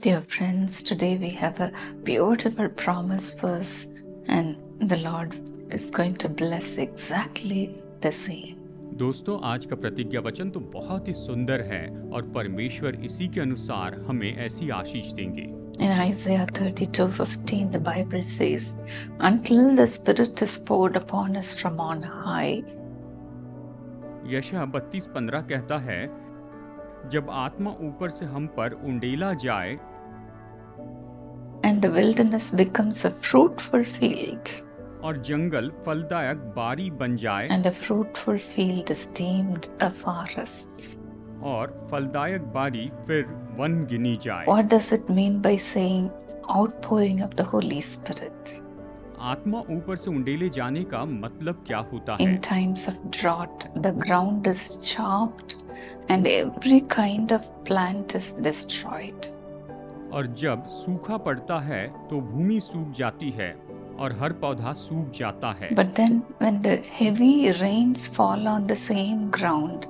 Dear friends, today we have a beautiful promise verse, and the Lord is going to bless exactly the same. दोस्तों, आज का प्रतिज्ञा वचन तो बहुत ही सुंदर है और परमेश्वर इसी के अनुसार हमें ऐसी आशीष देंगे। In Isaiah 32:15, the Bible says, "Until the Spirit is poured upon us from on high." यशायाह 32:15 कहता है, जब आत्मा ऊपर से हम पर उंडेला जाए And the wilderness becomes a fruitful field, और जंगल फलदायक बारी बन जाए and a fruitful field is deemed a forest. और फलदायक बारी फिर वन गिनी जाए। What does it mean by saying outpouring of the Holy Spirit? आत्मा ऊपर से उंडेले जाने का मतलब क्या होता है? In times of drought, the ground is chopped and every kind of plant is destroyed. और जब सूखा पड़ता है तो भूमि सूख जाती है और हर पौधा सूख जाता है। But then when the heavy rains fall on the same ground,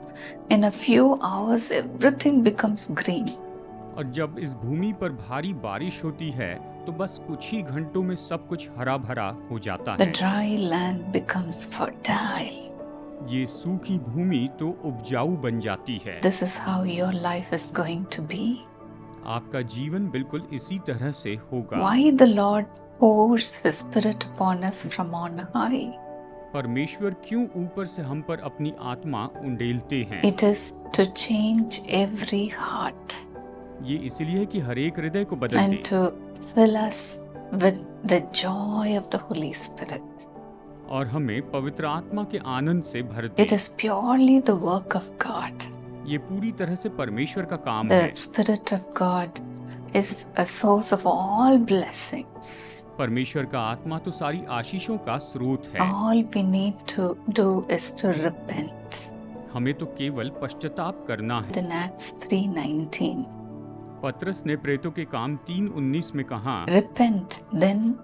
in a few hours everything becomes green. और जब इस भूमि पर भारी बारिश होती है तो बस कुछ ही घंटों में सब कुछ हरा भरा हो जाता The है। dry land becomes fertile. ये सूखी भूमि तो उपजाऊ बन जाती है। This is how your life is going to be. आपका जीवन बिल्कुल इसी तरह से होगा। Why the Lord pours His Spirit upon us from on high? परमेश्वर क्यों ऊपर से हम पर अपनी आत्मा उंडेलते हैं? It is to change every heart ये इसलिए है कि हर एक हृदय को बदल and they to fill us with the joy of the Holy Spirit. और हमें पवित्र आत्मा के आनंद से भर दे। It is purely the work of God. ये पूरी तरह से परमेश्वर का काम The है। Spirit of God is a source of all blessings. परमेश्वर का आत्मा तो सारी आशीषों का स्रोत है। All we need to do is to repent. हमें तो केवल पश्चाताप करना है। In Acts 3:19, पतरस ने प्रेतों के काम 3:19 में कहा, repent then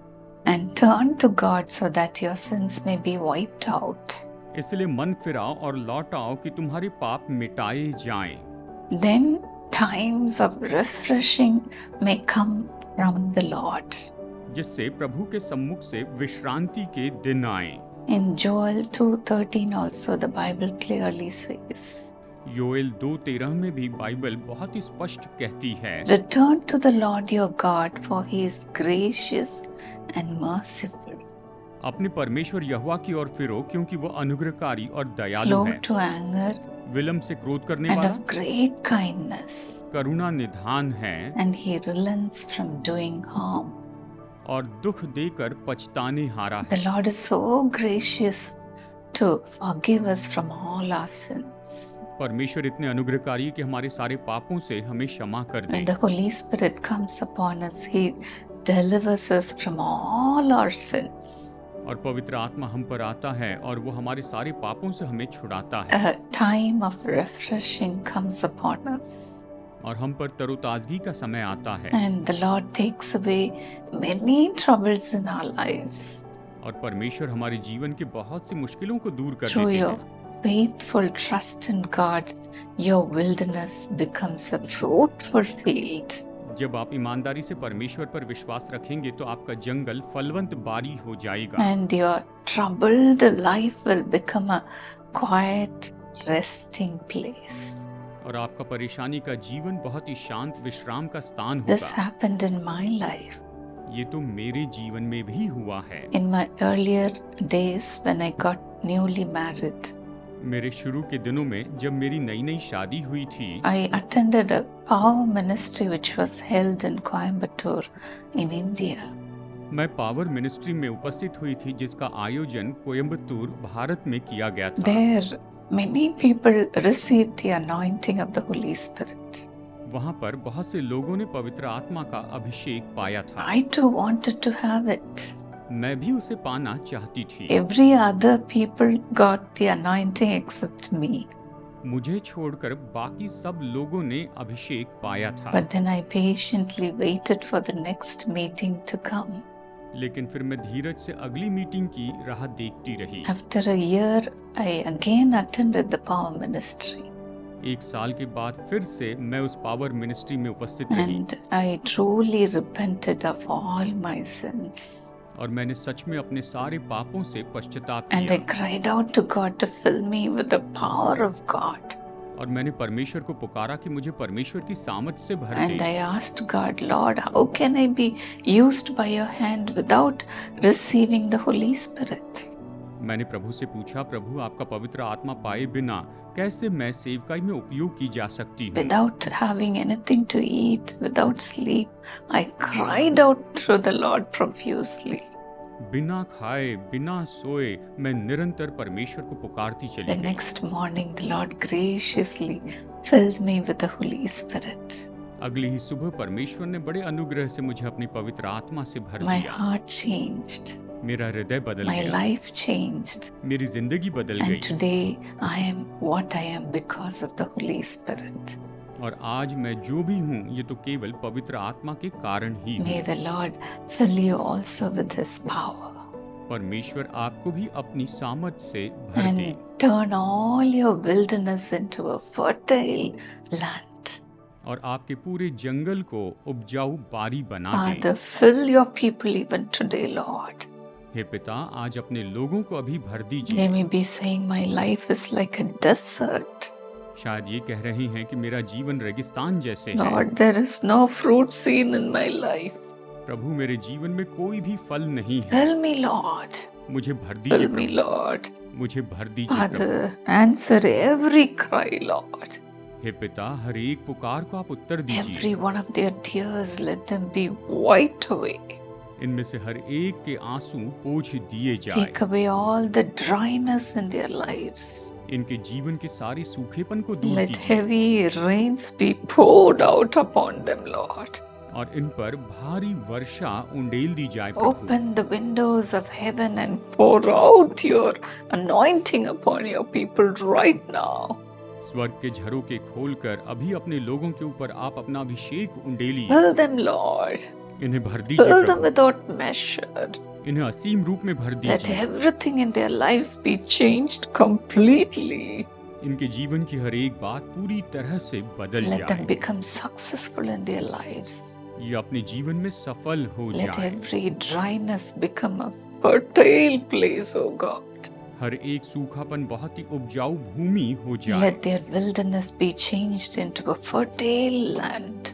and turn to God so that your sins may be wiped out. इसलिए मन फिराओ और लौट आओ कि तुम्हारे पाप मिटाए जाएं। Then times of refreshing may come from the Lord. जिससे प्रभु के सम्मुख से विश्रांति के दिन आए। In Joel 2:13 also the Bible clearly says, Joel 2:13 में भी बाइबल बहुत ही स्पष्ट कहती है, return to the Lord your God, for he is gracious and merciful, अपने परमेश्वर यहोवा की ओर फिरो क्योंकि वो अनुग्रहकारी और दयालु slow है, to anger विलम्ब से क्रोध करने and वाला, of great kindness, करुणा निधान है and he relents from doing harm. और दुख देकर पछताने हारा है। The Lord is so gracious to forgive us from all our sins. परमेश्वर इतने अनुग्रहकारी है कि हमारे सारे पापों से हमें क्षमा कर दे। When the Holy Spirit comes upon us, he delivers us from all our sins. और पवित्र आत्मा हम पर आता है और वो हमारे सारे पापों से हमें छुड़ाता है A time of refreshing comes upon us, और हम पर तरोताजगी का समय आता है and the Lord takes away many troubles in our lives. और परमेश्वर हमारे जीवन के बहुत सी मुश्किलों को दूर कर Through देते your हैं। faithful trust in God, your wilderness becomes a fruitful field. जब आप ईमानदारी से परमेश्वर पर विश्वास रखेंगे तो आपका जंगल फलवंत बारी हो जाएगा And your troubled life will become a quiet, resting place. और आपका परेशानी का जीवन बहुत ही शांत विश्राम का स्थान This होगा। happened in my life. ये तो मेरे जीवन में भी हुआ है। In my earlier days when I got newly married, मेरे शुरू के दिनों में जब मेरी नई नई शादी हुई थी, I attended a power ministry which was held in Coimbatore in India. मैं पावर मिनिस्ट्री में उपस्थित हुई थी जिसका आयोजन कोयम्बतूर भारत में किया गया था। There, many people received the anointing of the Holy Spirit. वहाँ पर बहुत से लोगों ने पवित्र आत्मा का अभिषेक पाया था। I too wanted to have it. मैं भी उसे पाना चाहती थी। Every other people got the anointing except me. मुझे छोड़कर बाकी सब लोगों ने अभिषेक पाया था। But then I patiently waited for the next meeting to come. लेकिन फिर मैं धीरज से अगली मीटिंग की राह देखती रही। After a year, I again attended the power ministry. 1 साल के बाद फिर से मैं उस पावर मिनिस्ट्री में उपस्थित रही and I truly repented of all my sins. और मैंने सच में अपने सारे पापों से पश्चाताप And I किया cried out to God to fill me with the power of God. और मैंने परमेश्वर को पुकारा कि मुझे परमेश्वर की सामर्थ से भर And they. I asked God, Lord, how can I be used by your hand without receiving the Holy Spirit? मैंने प्रभु से पूछा, प्रभु आपका पवित्र आत्मा पाए बिना कैसे मैं सेवकाई में उपयोग की जा सकती हूँ? Without having anything to eat, without sleep, I cried out to the Lord profusely. बिना खाए बिना सोए मैं निरंतर परमेश्वर को पुकारती चली The गई। next morning, the Lord graciously filled me with the Holy Spirit. अगली ही सुबह परमेश्वर ने बड़े अनुग्रह से मुझे अपनी पवित्र आत्मा से भर My दिया। heart changed. मेरा हृदय बदल My गया, life changed. मेरी जिंदगी बदल And गई today I am what I am because of the Holy Spirit. और आज मैं जो भी हूँ ये तो केवल पवित्र आत्मा के कारण ही May हूँ। the Lord fill you also with His power परमेश्वर आपको भी अपनी सामर्थ से भर दे and turn all your wilderness into a fertile land. और आपके पूरे जंगल को उपजाऊ बारी बना दे। Father, fill your people even today, Lord. हे पिता, आज अपने लोगों को अभी भर दीजिए। They may be saying, my life is like a desert. शायद ये कह रहे हैं कि मेरा जीवन रेगिस्तान जैसे है। Lord, there is no fruit seen in my life. प्रभु, मेरे जीवन में कोई भी फल नहीं है। Fill me, Lord. मुझे भर दीजिए Fill me, प्रभु, Lord. मुझे भर दीजिए प्रभु। Father, answer every cry, Lord. हे पिता, हर एक पुकार को आप उत्तर दीजिए। Every one of their tears, let them be wiped away. इनमें से हर एक के आंसू पोंछ दिए जाए। Take away all the dryness in their lives. इनके जीवन के सारे सूखेपन को दूर Let कीजिए heavy rains be poured out upon them, Lord. और इन पर भारी वर्षा उंडेल दी जाए प्रभु। Open the windows of heaven and pour out your anointing upon your people right now. स्वर्ग के झरोखे खोलकर अभी अपने लोगों के ऊपर आप अपना अभिषेक उंडेलिए। Fill them, Lord. इन्हें भर दीजिए Fill them प्रभु, without measure. इन्हें असीम रूप में भर Let दीजिए। everything in their lives be changed completely. इनके जीवन की हर एक बात पूरी तरह से बदल Let them जाए। become successful in their lives. ये अपने जीवन में सफल हो Let जाए। every dryness become a fertile place, O God. हर एक सूखापन बहुत ही उपजाऊ भूमि हो जाए। Let their wilderness be changed into a fertile land.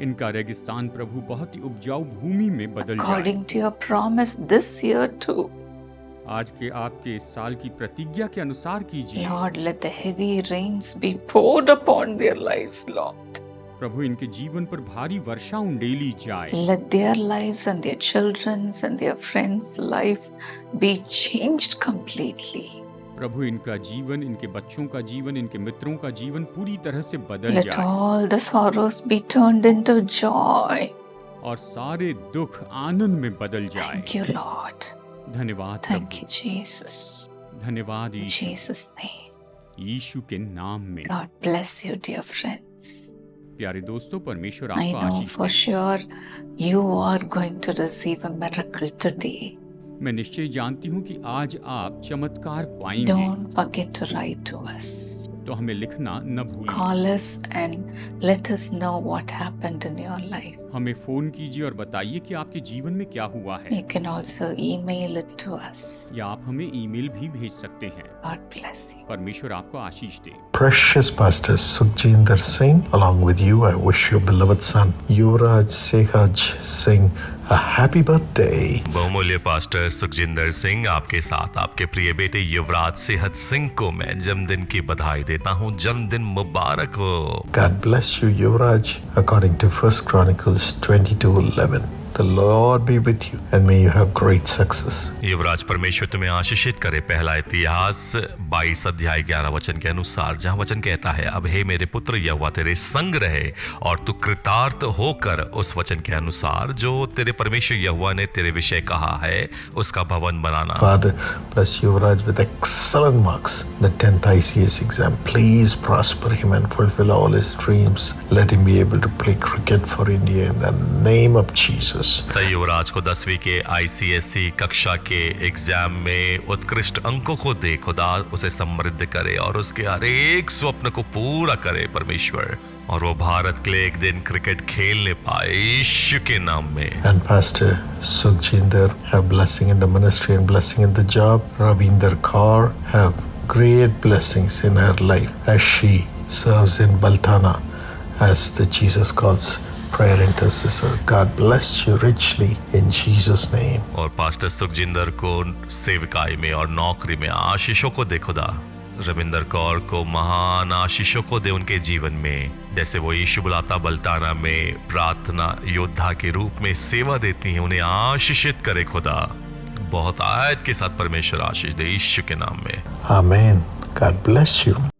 इनका रेगिस्तान प्रभु बहुत ही उपजाऊ भूमि में बदल जाए। According to your promise this year too. आज के आपके इस साल की प्रतिज्ञा के अनुसार कीजिए। Lord, let the heavy rains be poured upon their lives, Lord. प्रभु, इनके जीवन पर भारी वर्षा उंडेली जाए। Let their lives and their children's and their friends' life be changed completely. प्रभु, इनका जीवन, इनके बच्चों का जीवन, इनके मित्रों का जीवन पूरी तरह से बदल Let जाए all the sorrows be turned into joy. और सारे दुख आनंद में बदल जाए। Thank you, Lord. धन्यवाद Thank प्रभु, you, Jesus. धन्यवाद In यीशु, Jesus' name. यीशु के नाम में। God bless you, dear friends. प्यारे दोस्तों, परमेश्वर I आपको know Ashish for they. sure you are going to receive a miracle today. मैं निश्चय जानती हूँ कि आज आप चमत्कार पाएंगे। Don't forget to write to us. तो हमें लिखना न भूलिए। Call us and let us know what happened in your life. हमें फोन कीजिए और बताइए कि आपके जीवन में क्या हुआ है, You can also email it to us. या आप हमें ईमेल भी भेज सकते हैं। God bless you. परमेश्वर आपको आशीष दे। Precious Pastor Sukhjinder Singh, along with you, I wish your beloved son Yuvraj Sehaj Singh a happy birthday. बहुमूल्य पास्टर सुखजिंदर सिंह, आपके साथ आपके प्रिय बेटे युवराज सेहत सिंह को मैं जन्मदिन की बधाई देता हूँ। जन्मदिन मुबारक हो। God bless you, Yuvraj, according to 1 Chronicles 22:11. The Lord be with you and may you have great success. युवराज, परमेश्वर तुम्हें आशीषित करे। पहला इतिहास 22 अध्याय 11 वचन के अनुसार, जहाँ वचन कहता है, अब हे मेरे पुत्र, यहोवा तेरे संग रहे और तू कृतार्थ होकर उस वचन के अनुसार जो तेरे परमेश्वर यहोवा ने तेरे विषय कहा है उसका भवन बनाना। Father, bless Yuvraj with excellent marks in the 10th ICS exam. Please prosper him and fulfill all his dreams. Let him be able to play cricket for India in the name of Jesus. Jesus. युवराज को 10वीं के ICSE कक्षा के exam में उत्कृष्ट अंकों को दे खुदा, उसे समृद्ध करे और उसके हर एक स्वप्न को पूरा करे परमेश्वर, और वो भारत के लिए एक दिन क्रिकेट खेलने पाए यीशु के नाम में। And Pastor Sukhjinder have blessing in the ministry and blessing in the job. Ravinder Kaur have great blessings in her life as she serves in Baltana as the Jesus Calls prayer intercessor. God bless you richly in Jesus name. और pastor Sukhjinder को सेवकाई में और नौकरी में आशीषों को दे खुदा। रविंदर कौर को महान आशीषों को दे उनके जीवन में, जैसे वो यीशु बुलाता बल्टाना में प्रार्थना योद्धा के रूप में सेवा देती हैं, उन्हें आशीषित करे खुदा। बहुत आयत के साथ परमेश्वर आशीष दे यीशु के नाम में। Amen. God bless you.